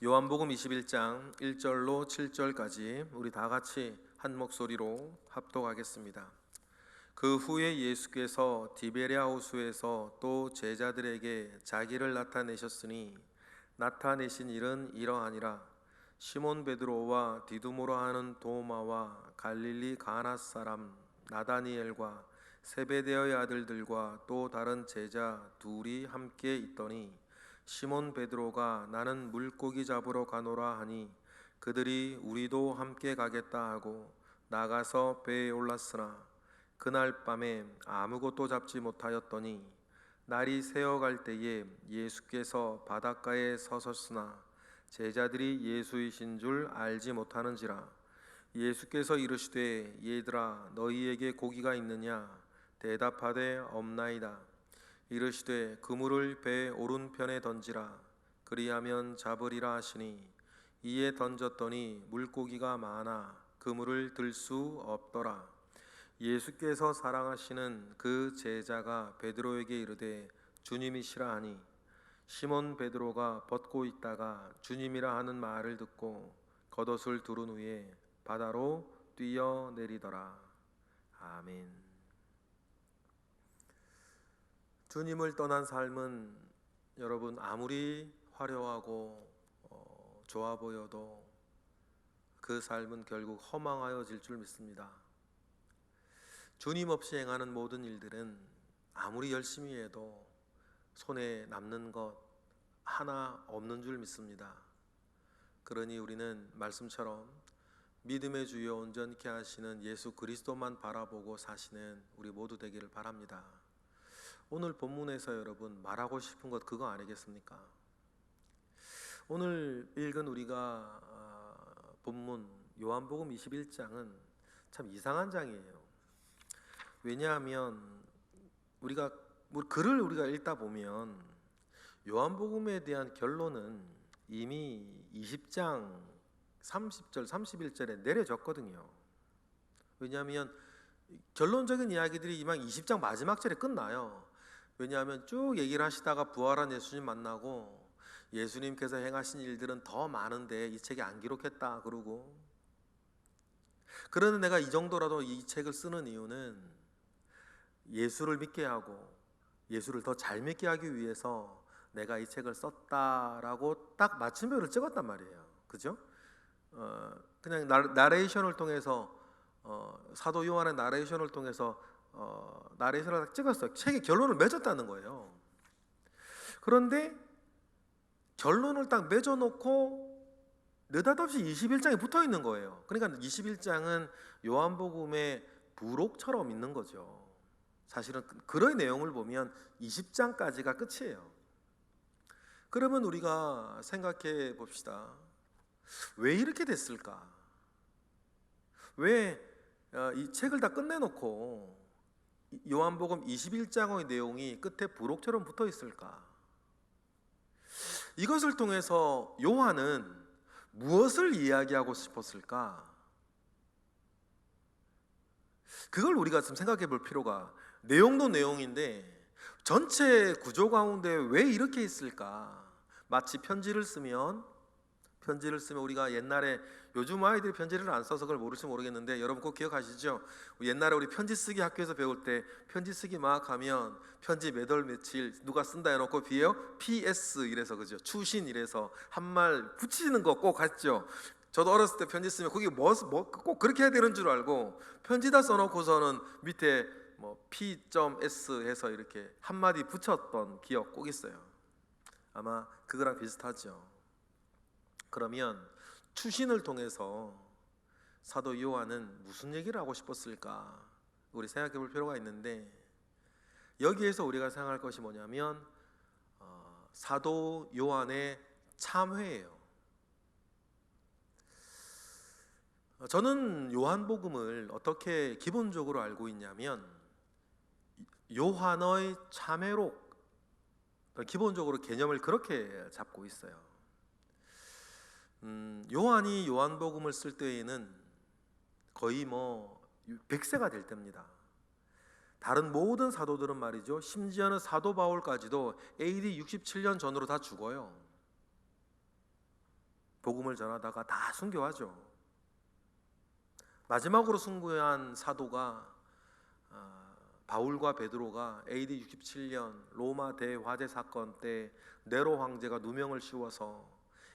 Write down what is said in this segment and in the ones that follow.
요한복음 21장 1절로 7절까지 우리 다 같이 한 목소리로 합독하겠습니다. 그 후에 예수께서 디베랴 호수에서 또 제자들에게 자기를 나타내셨으니 나타내신 일은 이러하니라. 시몬 베드로와 디두모라 하는 도마와 갈릴리 가나 사람 나다니엘과 세베데의 아들들과 또 다른 제자 둘이 함께 있더니 시몬 베드로가 나는 물고기 잡으러 가노라 하니 그들이 우리도 함께 가겠다 하고 나가서 배에 올랐으나 그날 밤에 아무것도 잡지 못하였더니 날이 새어갈 때에 예수께서 바닷가에 서셨으나 제자들이 예수이신 줄 알지 못하는지라. 예수께서 이르시되 얘들아 너희에게 고기가 있느냐 대답하되 없나이다. 이르시되 그물을 배 오른편에 던지라 그리하면 잡으리라 하시니 이에 던졌더니 물고기가 많아 그물을 들 수 없더라. 예수께서 사랑하시는 그 제자가 베드로에게 이르되 주님이시라 하니 시몬 베드로가 벗고 있다가 주님이라 하는 말을 듣고 겉옷을 두른 후에 바다로 뛰어내리더라. 아멘. 주님을 떠난 삶은 여러분 아무리 화려하고 좋아 보여도 그 삶은 결국 허망하여질 줄 믿습니다. 주님 없이 행하는 모든 일들은 아무리 열심히 해도 손에 남는 것 하나 없는 줄 믿습니다. 그러니 우리는 말씀처럼 믿음의 주여 온전케 하시는 예수 그리스도만 바라보고 사시는 우리 모두 되기를 바랍니다. 오늘 본문에서 여러분 말하고 싶은 것 그거 아니겠습니까? 오늘 읽은 우리가 본문 요한복음 21장은 참 이상한 장이에요. 왜냐하면 우리가 글을 우리가 읽다 보면 요한복음에 대한 결론은 이미 20장 30절 31절에 내려졌거든요. 왜냐하면 결론적인 이야기들이 이만 20장 마지막 절에 끝나요. 왜냐하면 쭉 얘기를 하시다가 부활한 예수님 만나고 예수님께서 행하신 일들은 더 많은데 이 책에 안 기록했다 그러고, 그러는 내가 이 정도라도 이 책을 쓰는 이유는 예수를 믿게 하고 예수를 더 잘 믿게 하기 위해서 내가 이 책을 썼다라고 딱 마침표를 찍었단 말이에요. 그죠? 그냥 나레이션을 통해서 사도 요한의 나레이션을 통해서 나레이션을 딱 찍었어요. 책의 결론을 맺었다는 거예요. 그런데 결론을 딱 맺어놓고 느닷없이 21장에 붙어 있는 거예요. 그러니까 21장은 요한복음의 부록처럼 있는 거죠. 사실은 그런 내용을 보면 20장까지가 끝이에요. 그러면 우리가 생각해 봅시다. 왜 이렇게 됐을까? 왜 이 책을 다 끝내놓고 요한복음 21장의 내용이 끝에 부록처럼 붙어 있을까? 이것을 통해서 요한은 무엇을 이야기하고 싶었을까? 그걸 우리가 좀 생각해 볼 필요가, 내용도 내용인데 전체 구조 가운데 왜 이렇게 있을까? 마치 편지를 쓰면 우리가 옛날에, 요즘 아이들이 편지를 안 써서 그걸 모를지 모르겠는데 여러분 꼭 기억하시죠? 옛날에 우리 편지 쓰기 학교에서 배울 때 편지 쓰기 막 하면 편지 몇 월 며칠 누가 쓴다 해놓고 뒤에요 PS 이래서, 그죠? 추신 이래서 한 말 붙이는 거 꼭 했죠. 저도 어렸을 때 편지 쓰면 거기 꼭 그렇게 해야 되는 줄 알고 편지다 써놓고서는 밑에 뭐 P.S 해서 이렇게 한마디 붙였던 기억 꼭 있어요. 아마 그거랑 비슷하죠. 그러면 추신을 통해서 사도 요한은 무슨 얘기를 하고 싶었을까? 우리 생각해 볼 필요가 있는데, 여기에서 우리가 생각할 것이 뭐냐면 사도 요한의 참회예요. 저는 요한복음을 어떻게 기본적으로 알고 있냐면 요한의 참회록, 기본적으로 개념을 그렇게 잡고 있어요. 요한이 요한복음을 쓸 때에는 거의 100세가 될 때입니다. 다른 모든 사도들은 말이죠, 심지어는 사도 바울까지도 AD 67년 전으로 다 죽어요. 복음을 전하다가 다 순교하죠. 마지막으로 순교한 사도가 바울과 베드로가 AD 67년 로마 대화재 사건 때 네로 황제가 누명을 씌워서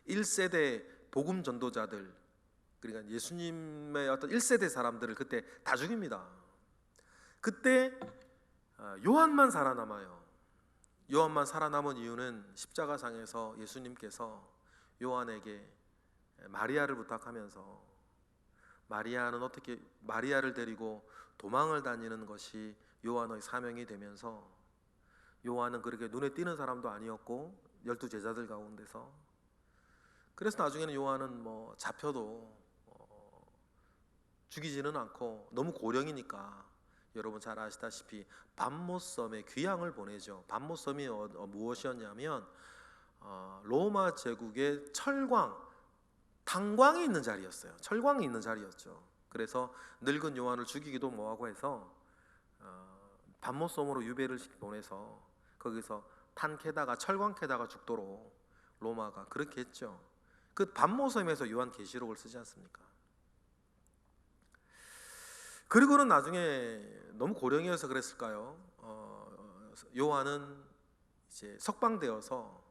1세대 복음 전도자들, 그러니까 예수님의 어떤 1세대 사람들을 그때 다 죽입니다. 그때 요한만 살아남아요. 요한만 살아남은 이유는 십자가상에서 예수님께서 요한에게 마리아를 부탁하면서 마리아를 데리고 도망을 다니는 것이 요한의 사명이 되면서, 요한은 그렇게 눈에 띄는 사람도 아니었고 12 제자들 가운데서, 그래서 나중에는 요한은 잡혀도 죽이지는 않고 너무 고령이니까 여러분 잘 아시다시피 밤모섬에 귀향을 보내죠. 밤모섬이 무엇이었냐면 로마 제국의 탄광이 있는 자리였어요. 철광이 있는 자리였죠. 그래서 늙은 요한을 죽이기도 뭐하고 해서 밤모섬으로 유배를 보내서 거기서 탄캐다가 철광캐다가 죽도록 로마가 그렇게 했죠. 그 밤모섬에서 요한계시록을 쓰지 않습니까? 그리고는 나중에 너무 고령이어서 그랬을까요? 요한은 이제 석방되어서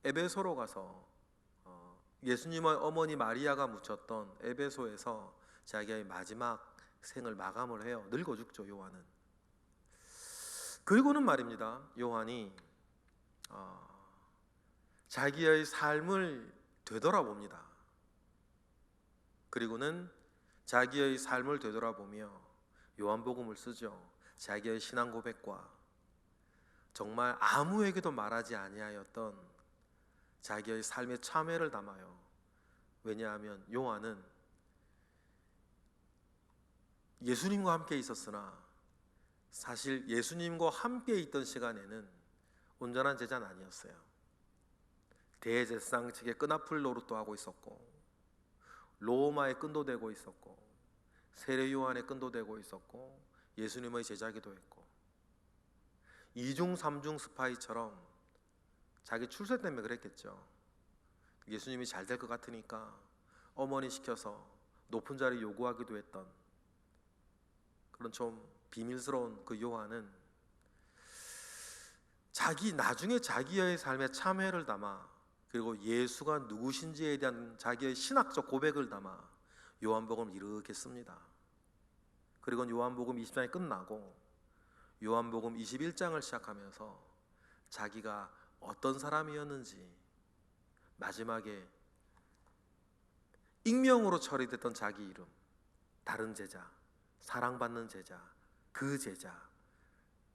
에베소로 가서 예수님의 어머니 마리아가 묻혔던 에베소에서 자기의 마지막 생을 마감을 해요. 늙어 죽죠, 요한은. 그리고는 말입니다, 요한이 자기의 삶을 되돌아봅니다. 그리고는 자기의 삶을 되돌아보며 요한복음을 쓰죠. 자기의 신앙 고백과 정말 아무에게도 말하지 아니하였던 자기의 삶의 참회를 담아요. 왜냐하면 요한은 예수님과 함께 있었으나 사실 예수님과 함께 있던 시간에는 온전한 제자는 아니었어요. 대제사장 측의 끈앞을 노릇도 하고 있었고, 로마의 끈도 되고 있었고, 세례 요한의 끈도 되고 있었고, 예수님의 제자기도 했고, 이중 삼중 스파이처럼 자기 출세 때문에 그랬겠죠. 예수님이 잘 될 것 같으니까 어머니 시켜서 높은 자리 요구하기도 했던 그런 좀 비밀스러운 그 요한은 나중에 자기의 삶에 참회를 담아, 그리고 예수가 누구신지에 대한 자기의 신학적 고백을 담아 요한복음을 이렇게 씁니다. 그리고 요한복음 20장이 끝나고 요한복음 21장을 시작하면서 자기가 어떤 사람이었는지, 마지막에 익명으로 처리됐던 자기 이름, 다른 제자, 사랑받는 제자, 그 제자,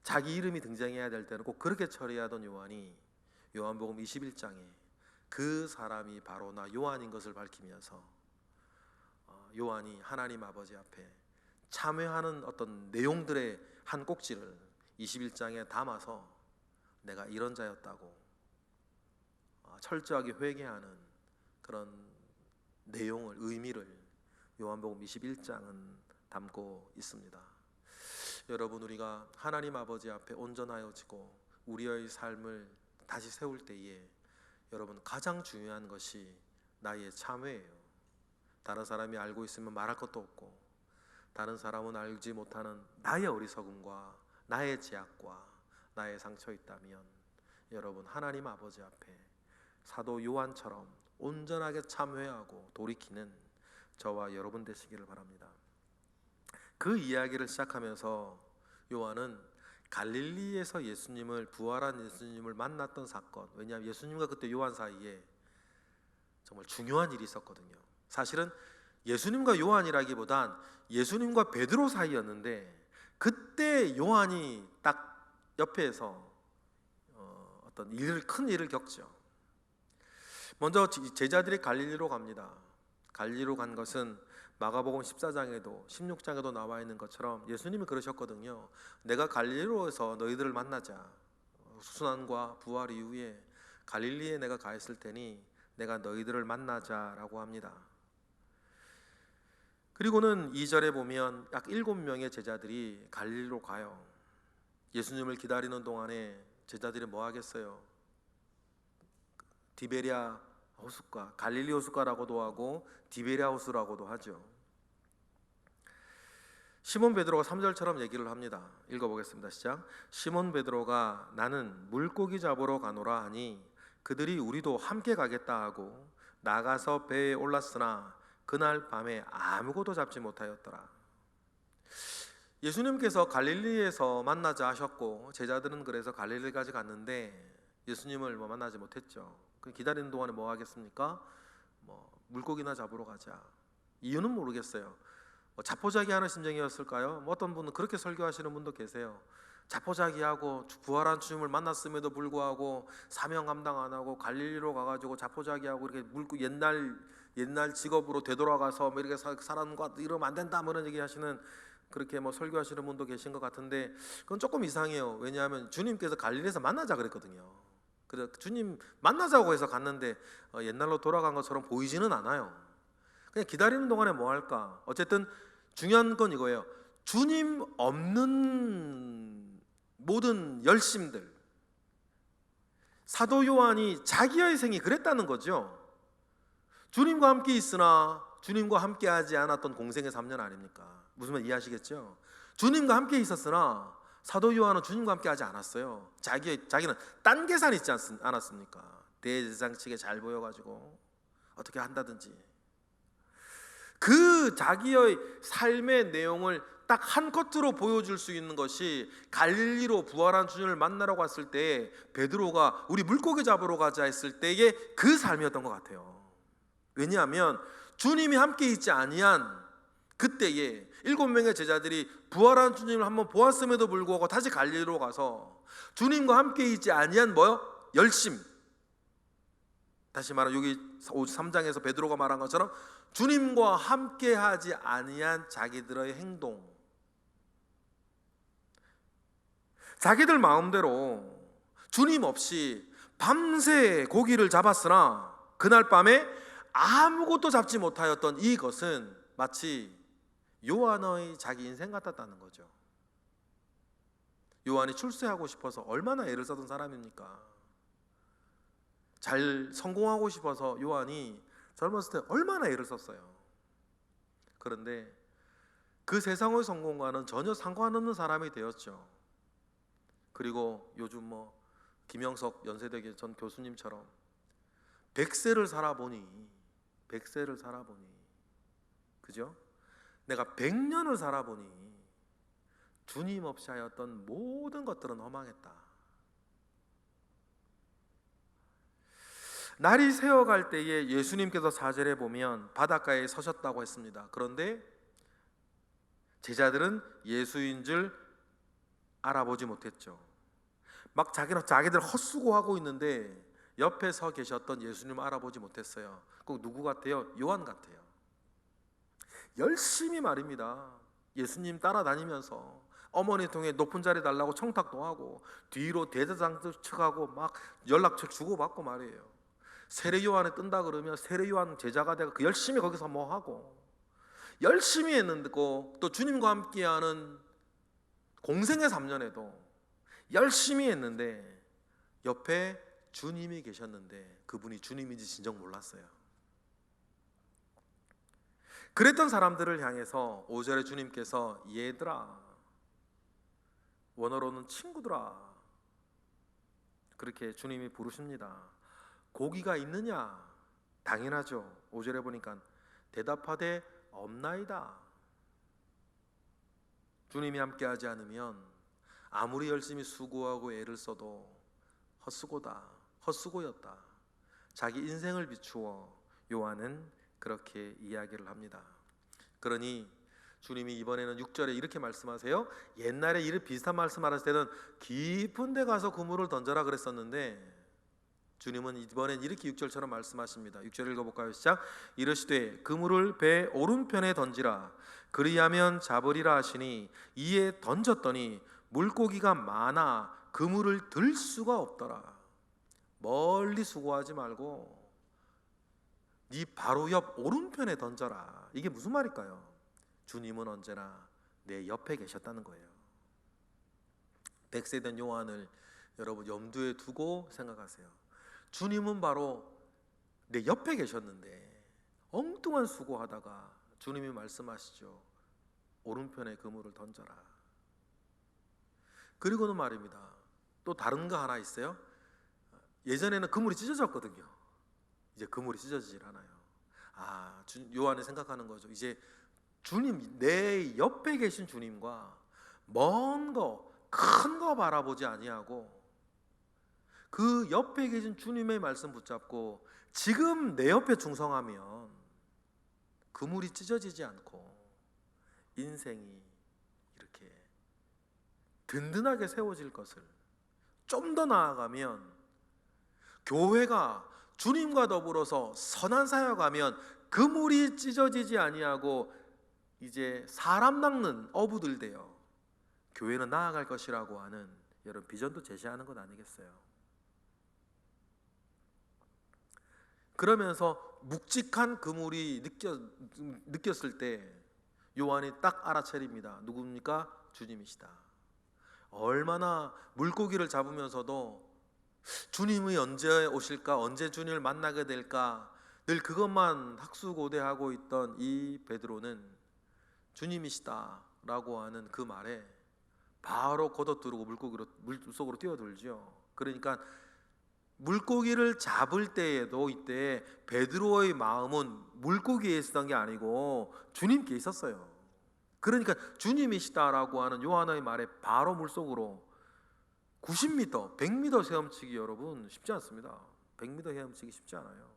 자기 이름이 등장해야 될 때는 꼭 그렇게 처리하던 요한이 요한복음 21장에 그 사람이 바로 나 요한인 것을 밝히면서 요한이 하나님 아버지 앞에 참회하는 어떤 내용들의 한 꼭지를 21장에 담아서 내가 이런 자였다고 철저하게 회개하는 그런 내용을, 의미를 요한복음 21장은 담고 있습니다. 여러분, 우리가 하나님 아버지 앞에 온전하여지고 우리의 삶을 다시 세울 때에 여러분 가장 중요한 것이 나의 참회예요. 다른 사람이 알고 있으면 말할 것도 없고, 다른 사람은 알지 못하는 나의 어리석음과 나의 제약과 나의 상처 있다면 여러분 하나님 아버지 앞에 사도 요한처럼 온전하게 참회하고 돌이키는 저와 여러분 되시기를 바랍니다. 그 이야기를 시작하면서 요한은 갈릴리에서 부활한 예수님을 만났던 사건, 왜냐하면 예수님과 그때 요한 사이에 정말 중요한 일이 있었거든요. 사실은 예수님과 요한이라기보단 예수님과 베드로 사이였는데, 그때 요한이 딱 옆에서 어떤 큰 일을 겪죠. 먼저 제자들이 갈릴리로 갑니다. 갈릴리로 간 것은 마가복음 14장에도 16장에도 나와 있는 것처럼 예수님이 그러셨거든요. 내가 갈릴리로에서 너희들을 만나자. 순환과 부활 이후에 갈릴리에 내가 가 있을 테니 내가 너희들을 만나자라고 합니다. 그리고는 2절에 보면 약 7명의 제자들이 갈릴리로 가요. 예수님을 기다리는 동안에 제자들이 뭐 하겠어요? 디베랴 호숫가, 갈릴리 호숫가라고도 하고 디베랴 호수라고도 하죠. 시몬 베드로가 3절처럼 얘기를 합니다. 읽어보겠습니다. 시작. 시몬 베드로가 나는 물고기 잡으러 가노라 하니 그들이 우리도 함께 가겠다 하고 나가서 배에 올랐으나 그날 밤에 아무것도 잡지 못하였더라. 예수님께서 갈릴리에서 만나자 하셨고 제자들은 그래서 갈릴리까지 갔는데 예수님을 만나지 못했죠. 기다리는 동안에 뭐 하겠습니까? 물고기나 잡으러 가자. 이유는 모르겠어요. 자포자기 하는 심정이었을까요? 어떤 분은 그렇게 설교하시는 분도 계세요. 자포자기하고 부활한 주님을 만났음에도 불구하고 사명 감당 안 하고 갈릴리로 가가지고 자포자기하고 이렇게 옛날 직업으로 되돌아가서 이렇게 사람과 이러면 안 된다 이런 얘기하시는 그렇게 설교하시는 분도 계신 것 같은데 그건 조금 이상해요. 왜냐하면 주님께서 갈릴리에서 만나자 그랬거든요. 그래서 주님 만나자고 해서 갔는데 옛날로 돌아간 것처럼 보이지는 않아요. 그냥 기다리는 동안에 뭐 할까? 어쨌든 중요한 건 이거예요. 주님 없는 모든 열심들, 사도 요한이 자기의 생이 그랬다는 거죠. 주님과 함께 있으나 주님과 함께 하지 않았던 공생의 3년 아닙니까? 무슨 말 이해하시겠죠? 주님과 함께 있었으나 사도 요한은 주님과 함께 하지 않았어요. 자기는 딴 계산 있지 않았습니까? 대제사장측에 잘 보여가지고 어떻게 한다든지 그 자기의 삶의 내용을 딱 한 커트로 보여줄 수 있는 것이 갈릴리로 부활한 주님을 만나러 갔을 때 베드로가 우리 물고기 잡으러 가자 했을 때의 그 삶이었던 것 같아요. 왜냐하면 주님이 함께 있지 아니한 그때에 7명의 제자들이 부활한 주님을 한번 보았음에도 불구하고 다시 갈릴리로 가서 주님과 함께 있지 아니한 열심. 다시 말하면 여기 3장에서 베드로가 말한 것처럼 주님과 함께 하지 아니한 자기들의 행동, 자기들 마음대로 주님 없이 밤새 고기를 잡았으나 그날 밤에 아무것도 잡지 못하였던 이것은 마치 요한의 자기 인생 같았다는 거죠. 요한이 출세하고 싶어서 얼마나 애를 썼던 사람입니까? 잘 성공하고 싶어서 요한이 젊었을 때 얼마나 애를 썼어요. 그런데 그 세상의 성공과는 전혀 상관없는 사람이 되었죠. 그리고 요즘 김영석 연세대 전 교수님처럼 100세를 살아보니 그죠? 내가 100년을 살아보니 주님 없이 하였던 모든 것들은 허망했다. 날이 새어갈 때에 예수님께서 4절에 보면 바닷가에 서셨다고 했습니다. 그런데 제자들은 예수인 줄 알아보지 못했죠. 막 자기들 헛수고하고 있는데 옆에 서 계셨던 예수님을 알아보지 못했어요. 꼭 누구 같아요? 요한 같아요. 열심히 말입니다. 예수님 따라다니면서 어머니 통해 높은 자리 달라고 청탁도 하고 뒤로 대제사장 측하고 막 연락처 주고받고 말이에요. 세례 요한에 뜬다 그러면 세례 요한 제자가 되고 열심히 거기서 뭐 하고 열심히 했는데 또 주님과 함께하는 공생의 3년에도 열심히 했는데 옆에 주님이 계셨는데 그분이 주님인지 진정 몰랐어요. 그랬던 사람들을 향해서 5절에 주님께서 얘들아, 원어로는 친구들아, 그렇게 주님이 부르십니다. 고기가 있느냐? 당연하죠. 5절에 보니까 대답하되 없나이다. 주님이 함께하지 않으면 아무리 열심히 수고하고 애를 써도 헛수고였다. 자기 인생을 비추어 요한은 그렇게 이야기를 합니다. 그러니 주님이 이번에는 6절에 이렇게 말씀하세요. 옛날에 이런 비슷한 말씀하실 때는 깊은 데 가서 그물을 던져라 그랬었는데 주님은 이번엔 이렇게 6절처럼 말씀하십니다. 6절 읽어볼까요? 시작. 이르시되 그물을 배 오른편에 던지라 그리하면 잡으리라 하시니 이에 던졌더니 물고기가 많아 그물을 들 수가 없더라. 멀리 수고하지 말고 네 바로 옆 오른편에 던져라. 이게 무슨 말일까요? 주님은 언제나 내 옆에 계셨다는 거예요. 100세 된 요한을 여러분 염두에 두고 생각하세요. 주님은 바로 내 옆에 계셨는데 엉뚱한 수고하다가 주님이 말씀하시죠. 오른편에 그물을 던져라. 그리고는 말입니다. 또 다른 거 하나 있어요. 예전에는 그물이 찢어졌거든요. 이제 그물이 찢어지질 않아요. 요한이 생각하는 거죠. 이제 주님, 내 옆에 계신 주님과 먼 거, 큰 거 바라보지 아니하고 그 옆에 계신 주님의 말씀 붙잡고 지금 내 옆에 충성하면 그물이 찢어지지 않고 인생이 이렇게 든든하게 세워질 것을, 좀 더 나아가면 교회가 주님과 더불어서 선한 사역하면 그물이 찢어지지 아니하고 이제 사람 낚는 어부들 되어 교회는 나아갈 것이라고 하는 여러분 비전도 제시하는 것 아니겠어요? 그러면서 묵직한 그물이 느꼈을 때 요한이 딱 알아차립니다. 누굽니까? 주님이시다. 얼마나 물고기를 잡으면서도 주님이 언제 오실까? 언제 주님을 만나게 될까? 늘 그것만 학수고대하고 있던 이 베드로는 주님이시다라고 하는 그 말에 바로 걷어들고 물속으로 뛰어들죠. 그러니까 물고기를 잡을 때에도 이때 베드로의 마음은 물고기에 있었던 게 아니고 주님께 있었어요. 그러니까 주님이시다라고 하는 요한의 말에 바로 물속으로 90m, 100m 헤엄치기 여러분 쉽지 않습니다. 100m 헤엄치기 쉽지 않아요.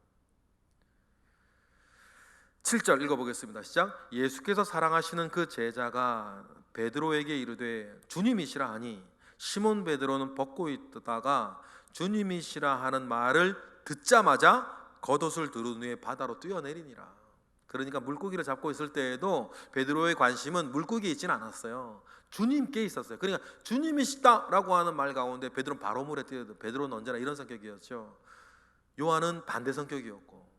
7절 읽어보겠습니다. 시작. 예수께서 사랑하시는 그 제자가 베드로에게 이르되 주님이시라 하니 시몬 베드로는 벗고 있다가 주님이시라 하는 말을 듣자마자 겉옷을 두른 후에 바다로 뛰어내리니라. 그러니까 물고기를 잡고 있을 때에도 베드로의 관심은 물고기에 있지는 않았어요. 주님께 있었어요. 그러니까 주님이시다라고 하는 말 가운데 베드로는 바로 물에 뛰어들어. 베드로는 언제나 이런 성격이었죠. 요한은 반대 성격이었고,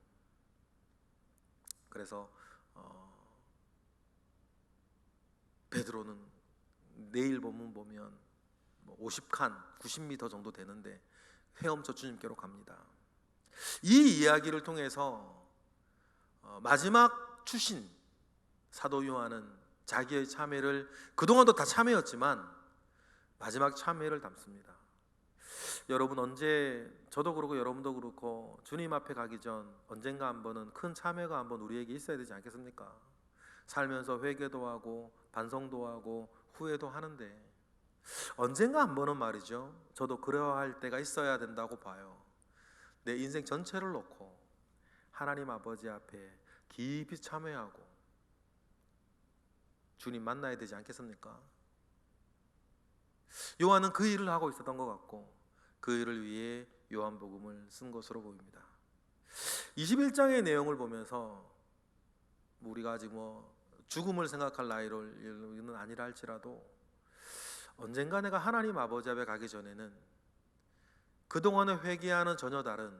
그래서 베드로는 내일 보면 50칸, 90m 정도 되는데 헤엄쳐 주님께로 갑니다. 이 이야기를 통해서 마지막 추신 사도 요한은 자기의 참회를, 그동안도 다 참회였지만 마지막 참회를 담습니다. 여러분 언제, 저도 그렇고 여러분도 그렇고 주님 앞에 가기 전 언젠가 한 번은 큰 참회가 한번 우리에게 있어야 되지 않겠습니까? 살면서 회개도 하고 반성도 하고 후회도 하는데 언젠가 한 번은 말이죠, 저도 그래야 할 때가 있어야 된다고 봐요. 내 인생 전체를 놓고 하나님 아버지 앞에 깊이 참회하고 주님 만나야 되지 않겠습니까? 요한은 그 일을 하고 있었던 것 같고 그 일을 위해 요한복음을 쓴 것으로 보입니다. 21장의 내용을 보면서 우리가 아직 죽음을 생각할 나이는 아니라 할지라도 언젠가 내가 하나님 아버지 앞에 가기 전에는 그동안의 회개와는 전혀 다른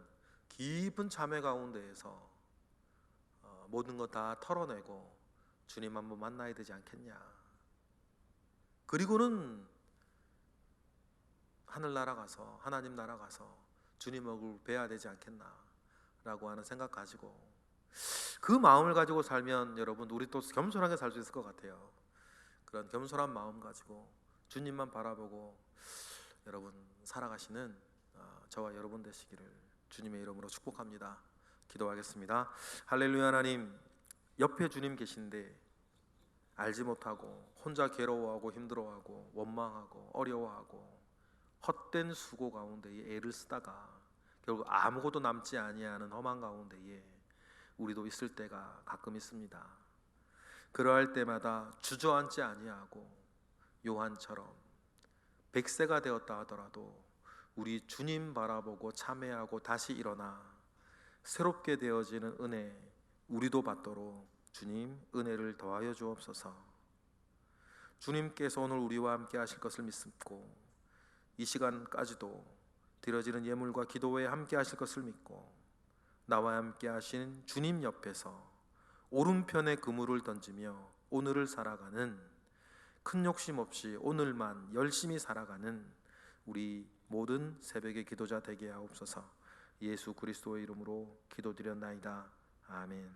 깊은 참회 가운데에서 모든 것 다 털어내고 주님 한번 만나야 되지 않겠냐. 그리고는 하늘나라 가서, 하나님 나라 가서 주님 얼굴 뵈야 되지 않겠나라고 하는 생각 가지고, 그 마음을 가지고 살면 여러분 우리 또 겸손하게 살 수 있을 것 같아요. 그런 겸손한 마음 가지고 주님만 바라보고 여러분 살아가시는 저와 여러분 되시기를 주님의 이름으로 축복합니다. 기도하겠습니다. 할렐루야. 하나님, 옆에 주님 계신데 알지 못하고 혼자 괴로워하고 힘들어하고 원망하고 어려워하고 헛된 수고 가운데에 애를 쓰다가 결국 아무것도 남지 아니하는 험한 가운데에 우리도 있을 때가 가끔 있습니다. 그러할 때마다 주저앉지 아니하고 요한처럼 100세가 되었다 하더라도 우리 주님 바라보고 참회하고 다시 일어나 새롭게 되어지는 은혜 우리도 받도록 주님 은혜를 더하여 주옵소서. 주님께서 오늘 우리와 함께 하실 것을 믿고 이 시간까지도 드려지는 예물과 기도에 함께 하실 것을 믿고 나와 함께 하신 주님 옆에서 오른편에 그물을 던지며 오늘을 살아가는, 큰 욕심 없이 오늘만 열심히 살아가는 우리 모든 새벽의 기도자 되게 하옵소서. 예수 그리스도의 이름으로 기도드렸나이다. 아멘.